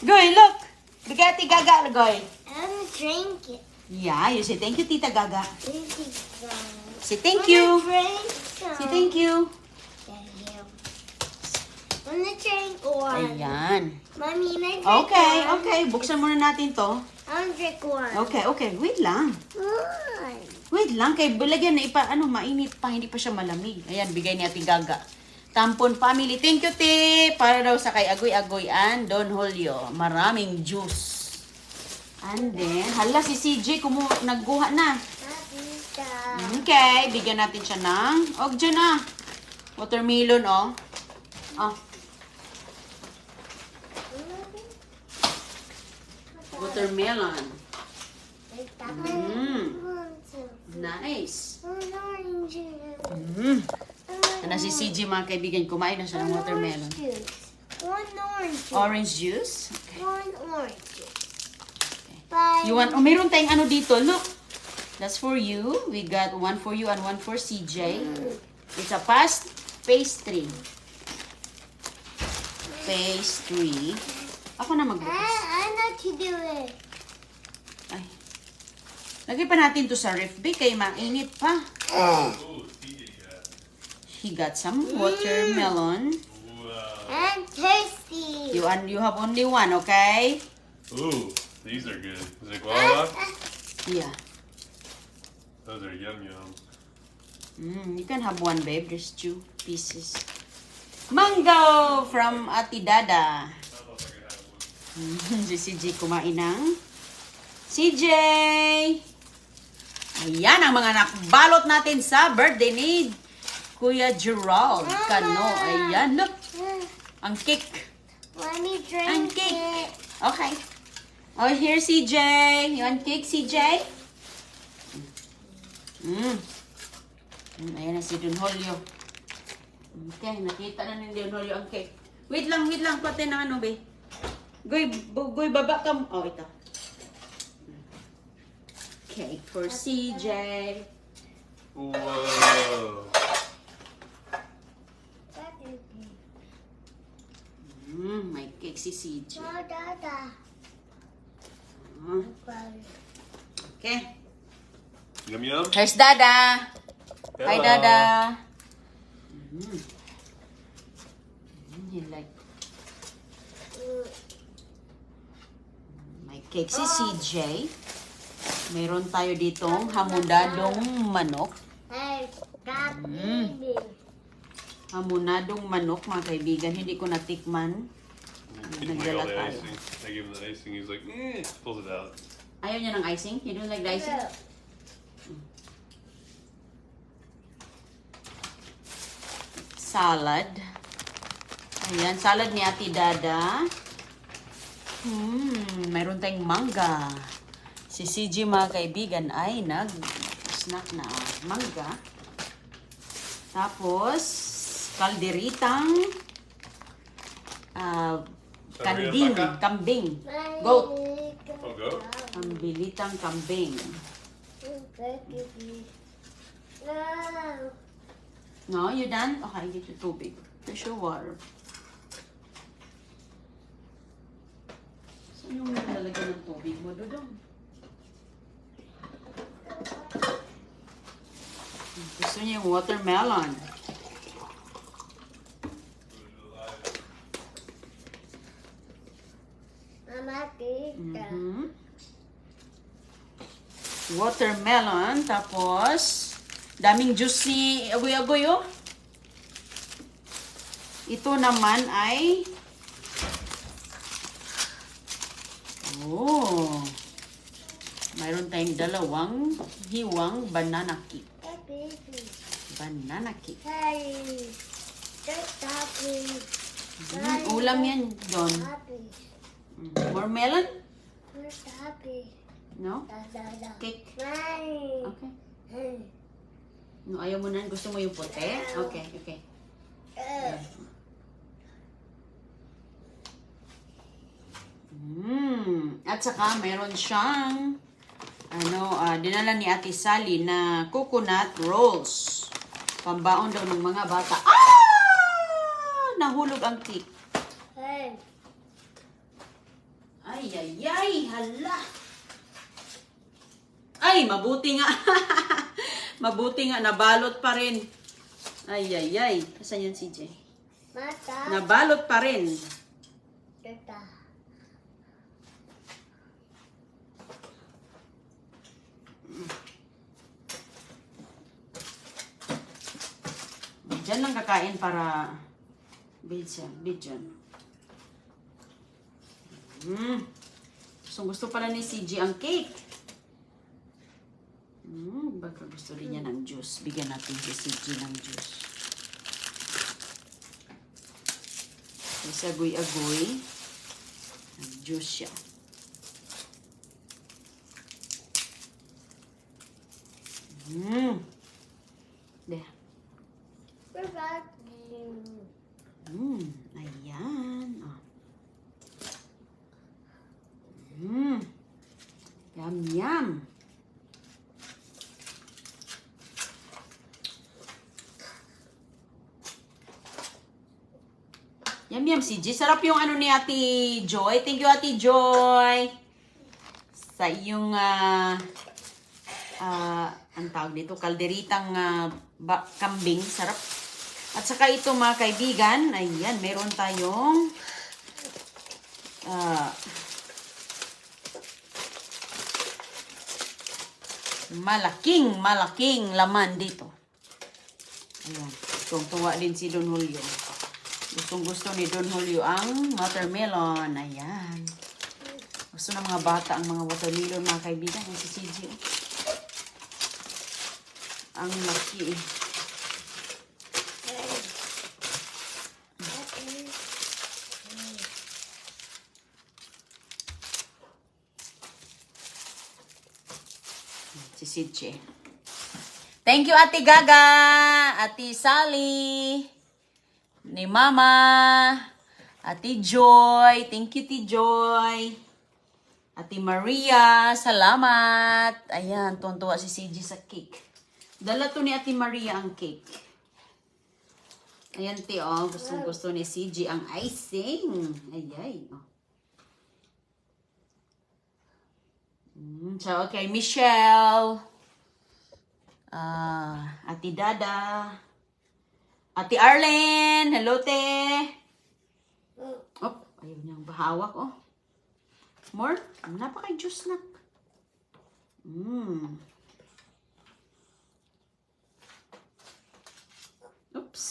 Goy, look. Bigay Ate Gaga, Goy. I'm drinking. Yeah, you say thank you, Tita Gaga. Drinking. Say thank you. Drink Say thank you. Thank you. I'm gonna drink one. Ayan. Mommy, may drink Okay, one. okay. Buksan muna natin to. I'm drink one. Okay, okay. Wait lang. One. Wait lang. Kay lagyan na mainit pa. Hindi pa siya malamig. Ayan, bigay ni Ate Gaga. Tampon family. Thank you, Te. Para daw sa kay Agoy-Agoy and Don Julio. Maraming juice. And then, hala si CJ nagguha na. Tita. Okay, bigyan natin siya ng, dyan na. Watermelon, oh. Oh, watermelon. Nice. Na si CJ, mga kaibigan, kumain na siya ng watermelon. One orange juice. Orange juice. Okay. One orange juice. Bye. You want, meron tayong ano dito, look. That's for you. We got one for you and one for CJ. It's a pastry. Pastry. Ako na magbukas. I know to do it. Ay. Lagay pa natin to sa ref, kay mainit pa. He got some watermelon. And tasty. You have only one, okay? Ooh, these are good. Is it guava? Yeah. Those are yum yum. You can have one, babe. There's 2 pieces. Mango from Ate Dada. Si CJ kumain ng CJ. Ayan ang mga nakbalot natin sa birthday ni Kuya Gerald Cano. Ayan, look. Ang cake. Let me drink Ang cake. it. Okay. Oh, here, CJ. You want cake, CJ? Ayan na si Don Julio. Okay, nakita na ni Don Julio ang cake. Wait lang. Pati na ano, be. Goy, baba ka. Oh, ito. Cake for CJ. Whoa. May cake si CJ. Dada. Okay. Yum yum. Here's Dada. Hi, Hello. Dada. You like may cake si CJ. Meron tayo ditong hamunadong manok. Hey, baby. Hamunadong manok, mga kaibigan. Hindi ko natikman. He didn't like all the icing. I gave him the icing. He's like, pulls it out. Ayaw niya ng icing? You don't like the icing? Salad. Ayan, salad ni Ate Dada. Mayroon tayong mangga. Si CJ, mga kaibigan, ay nag-snack na mangga. Tapos, kalderitang kambing. Goat. Oh, go. Kambilitang kambing. No. No, you done? Okay, I get you tubig. There's your water. Saan yung nilalagyan ng tubig mo, Dodong? Gusto niya yung watermelon. Mama, tita. Watermelon, tapos daming juice ni Agoy-Agoy, oh. Ito naman ay mayroon tayong dalawang hiwang banana cake. Hey, baby. Banana cake. Hey. Just happy. Ulam yan, Don. Happy. More melon? Just happy. No? Da. Cake. Hey. Okay. Hey. No, ayaw mo na. Gusto mo yung puti? Okay, okay. At saka, meron siyang dinala ni Ate Sally na coconut rolls. Pambaon daw ng mga bata. Ah! Nahulog ang cake. Hey. Ay, ay, ay, hala. Ay, mabuti nga. Mabuti nga, nabalot pa rin. Ay, ay, ay. Asan yan, CJ? Mata. Nabalot pa rin. Tata. Diyan lang kakain para bidyan. Gusto pala ni CJ ang cake. Baka gusto rin niya ng juice. Bigyan natin si CJ ng juice. Kasi agoy-agoy. Juice siya. There. We're back. Ayan. Oh. Yum, yum. Yum, yum, CJ. Sarap yung ano ni Ate Joy. Thank you, Ate Joy. Sa iyong, ang tawag dito, kalderitang kambing. Sarap. At saka ito mga kaibigan, ayan, meron tayong malaking laman dito. Ayan, tuwa din si Don Julio. Gusto ni Don Julio ang watermelon. Ayan. Gusto ng mga bata ang mga watermelon mga kaibigan. Ang si CJ. Ang laki eh. Si CJ. Thank you, Ate Gaga, Ate Sally, ni Mama, Ate Joy. Thank you, Ate Joy. Ate Maria, salamat. Ayan, tuwan-tuwa si CJ sa cake. Dala to ni Ate Maria ang cake. Ayan, te, oh. Gusto ni CJ ang icing. Ayay, oh. So, okay, Michelle. Ate Dada. Ate Arlen. Hello, te. Oh, ayaw niyang bahawak, oh. More? Napaka-juice na. Oops.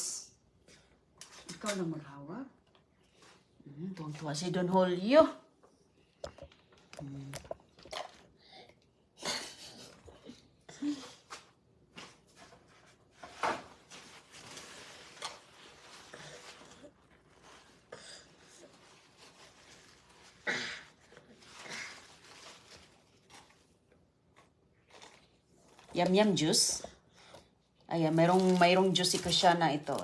Ikaw na maghawak. Tuwang-tuwa si Don Julio. Yum juice. Ayan, mayroong juice si Krishana ito.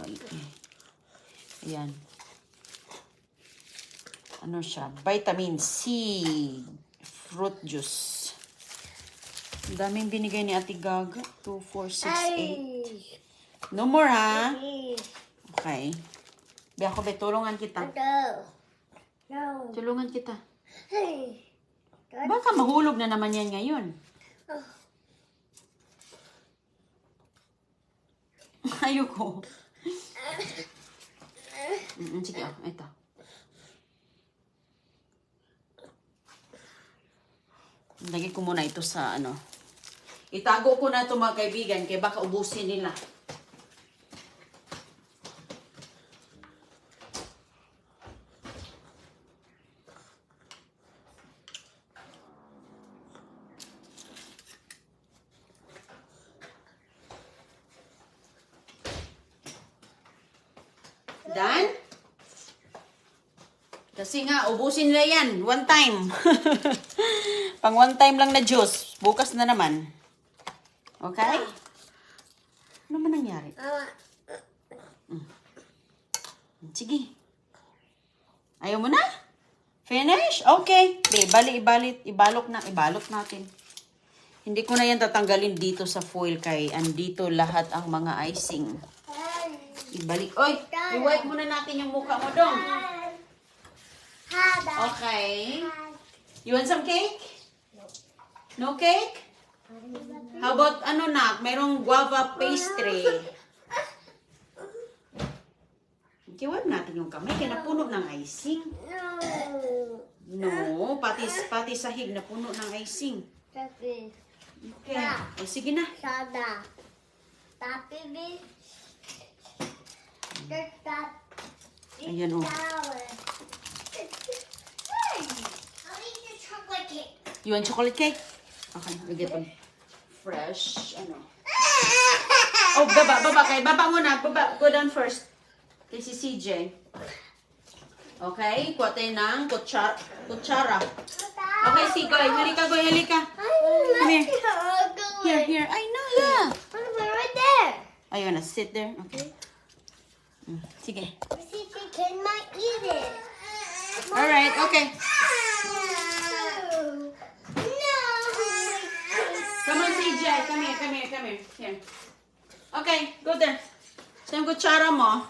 Ayan. Ano siya? Vitamin C. Fruit juice. Ang daming binigay ni Ate Gaga. 2, 4, 6, 8. No more, ha? Okay. Biya ko, tulungan kita. No. Tulungan kita. Hey. Baka mahulog na naman yan ngayon. Ayoko. Sige, ito. Lagay ko muna ito sa ano. Itago ko na ito mga kaibigan kaya baka ubusin nila. Done? Kasi nga, ubusin nila yan. One time. Pang one time lang na juice. Bukas na naman. Okay? Ano man nangyari? Sige. Ayaw mo na? Finish? Okay. Ibalot natin. Hindi ko na yan tatanggalin dito sa foil kay andito lahat ang mga icing. Ibalik. Oy! I-wipe muna natin yung mukha mo dong. Okay. You want some cake? No cake? How about ano nak? Merong guava pastry. Kiwan natin yung kamay kaya napuno ng icing. No, pati sahig napuno ng icing. Tapi, Okay. O sige na. sada. Tapi, Ayan o. I'll eat the chocolate cake. You want chocolate cake? Okay, we get one. Fresh, ano. Oh, baba kay. Baba muna. Baba. Go down first. Kay si CJ. Okay, kuha tayo ng kutsara. Okay, si Goy. Halika, Goy. Halika. Come here. Here. I know, yeah. Right there. Are you gonna sit there? Okay. Sige. See, can I eat it? Alright, okay. No. Come on, CJ. Come here. Here. Okay, go there. So yung kutsara mo.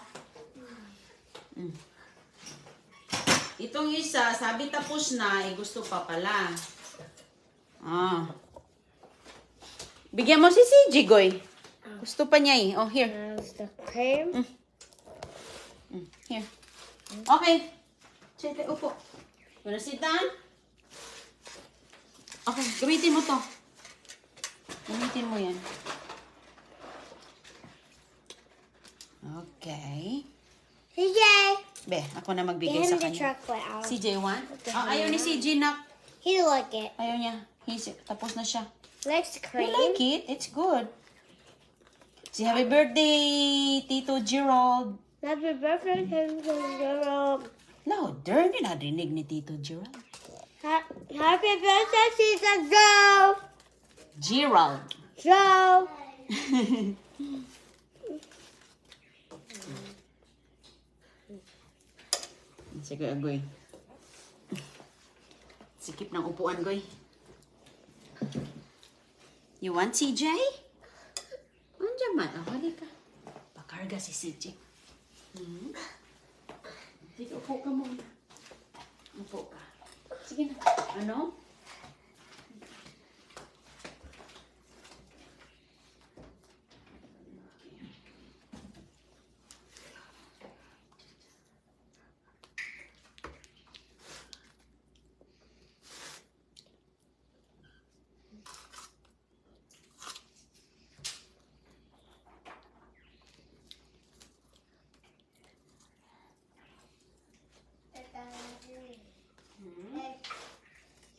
Itong isa, sabi tapos na, gusto pa pala. Bigyan mo si CJ, Goy. Gusto pa niya eh. Oh, here. How's the cream? Here. Okay. Sige, upo. Wanna sit down? Okay, gamitin mo to. Gamitin mo yan. Okay. CJ. Be, ako na magbigay Get sa him the kanya. chocolate out. CJ, want? Ayaw ni CJ, nak. He like it. Ayaw niya. Tapos na siya. Likes You cream. like it? It's good. Say happy birthday, Tito Gerald. Happy birthday, Gerald. Louder, hindi narinig ni Tito Gerald. Happy birthday, Tita Joe. Gerald. Joe. Sige, Agoy. Sikip ng upuan, Goy. You want CJ? Andiyan man. Oh, halika. Pakarga si CJ. Sige, upo ka muna. Upo ka. Sige na. Ano?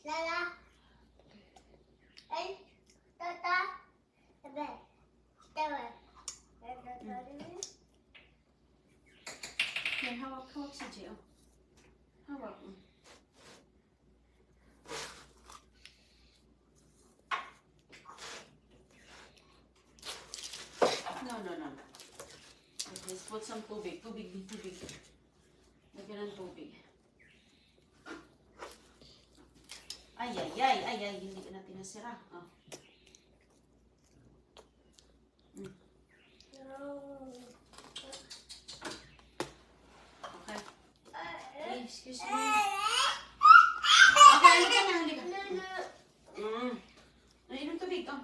Lala. Hey, Tata. Ebe. Tewe. Here, hawak CJ. Oh. Hawak. No. Let's put some tubig. Tubig. Lagyan ng tubig. Ay, hindi ka natin nasira. Oh. Okay. Hey, excuse me. Okay, halika. Inom tubig, oh.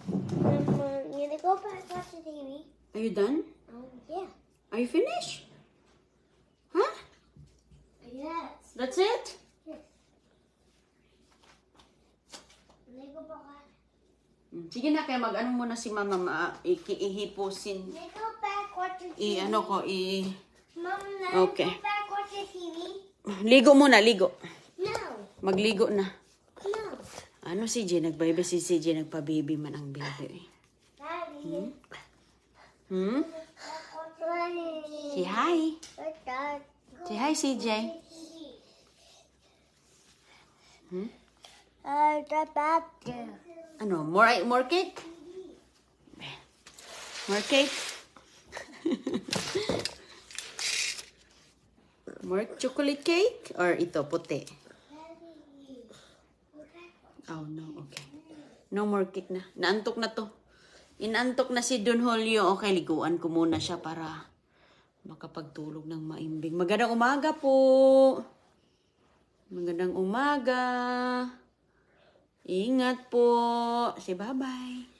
You gonna go back watch the TV? Are you done? Yeah. Are you finished? Huh? Yes. That's it? Yes. Lego back. Sige na, kaya mag-ano muna si mama, ihipusin. Go back watch the TV. Ano ko, Mom, Okay. go back watch the TV. Ligo muna, ligo. No. Magligo na. No. Ano si J? Nagbaby si CJ, nagpa-baby man ang baby. Daddy. Say hi. Say hi, CJ. Ano, more cake? More cake? More chocolate cake? Or ito, puti? Oh, no, okay. No more cake na. Naantok na to. Inantok na si Don Julio. Okay, liguan ko muna siya para makapagtulog ng maimbing. Magandang umaga po. Magandang umaga. Ingat po. Say bye-bye.